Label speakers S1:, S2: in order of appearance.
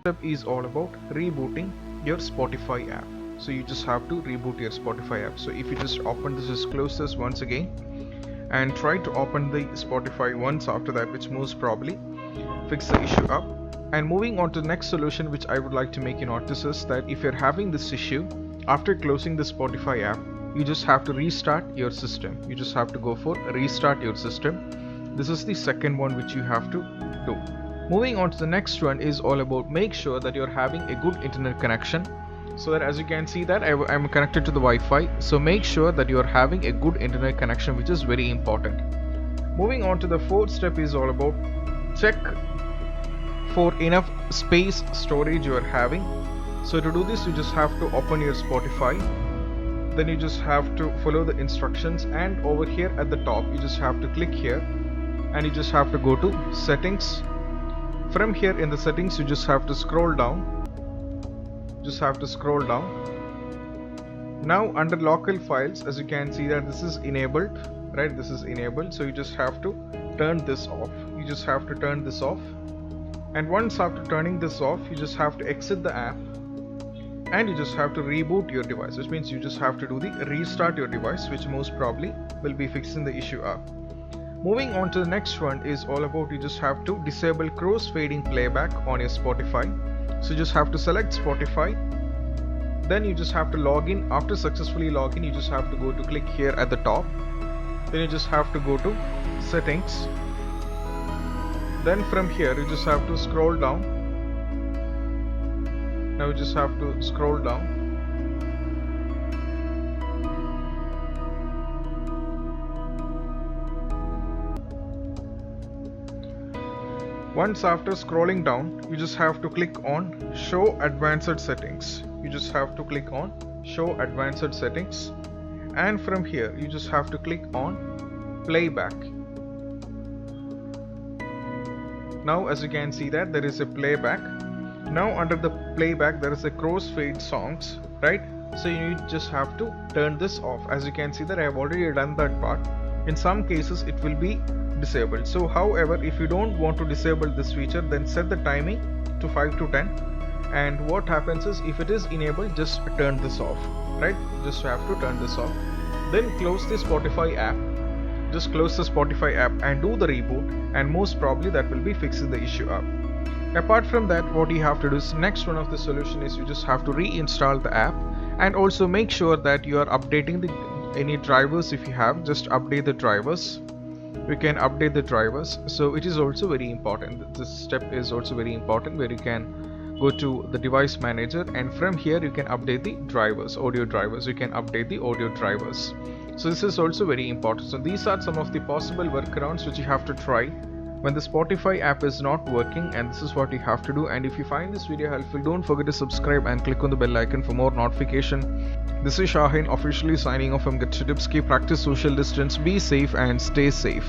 S1: step is all about rebooting your Spotify app. So you just have to reboot your Spotify app. So if you just open this, just close this once again and try to open the Spotify once after that, which most probably fix the issue up. And moving on to the next solution, which I would like to make you notice, is that if you're having this issue after closing the Spotify app, you just have to restart your system. You just have to go for restart your system. This is the second one which you have to do. Moving on to the next one is all about make sure that you're having a good internet connection. So that as you can see that I'm connected to the Wi-Fi. So make sure that you're having a good internet connection, which is very important. Moving on to the fourth step is all about check for enough space storage you are having. So to do this, you just have to open your Spotify. Then you just have to follow the instructions, and over here at the top you just have to click here and you just have to go to settings. From here in the settings you just have to scroll down. Now under local files, as you can see that this is enabled, right? This is enabled, so you just have to turn this off. And once after turning this off, you just have to exit the app and you just have to reboot your device, which means you just have to do the restart your device, which most probably will be fixing the issue up. Moving on to the next one is all about you just have to disable cross-fading playback on your Spotify. So you just have to select Spotify, then you just have to log in. After successfully login, you just have to go to click here at the top, then you just have to go to settings. Then from here you just have to scroll down. Now you just have to scroll down. Once after scrolling down, you just have to click on show advanced settings. And from here you just have to click on playback. Now as you can see that there is a playback. Now under the playback there is a crossfade songs, right? So you just have to turn this off. As you can see that I have already done that part. In some cases it will be disabled. So however, if you don't want to disable this feature, then set the timing to 5 to 10. And what happens is if it is enabled, just turn this off, right? Just have to turn this off. Then close the Spotify app. Just close the Spotify app and do the reboot, and most probably that will be fixing the issue up. Apart from that, what you have to do is next one of the solution is you just have to reinstall the app, and also make sure that you are updating any drivers. If you have, just update the drivers. We can update the drivers, so it is also very important. This step is also very important, where you can go to the device manager, and from here you can update the drivers, audio drivers. You can update the audio drivers. So this is also very important. So these are some of the possible workarounds which you have to try when the Spotify app is not working, and this is what you have to do. And if you find this video helpful, don't forget to subscribe and click on the bell icon for more notification. This is Shahin officially signing off from Get Tips. Keep practice social distance, be safe and stay safe.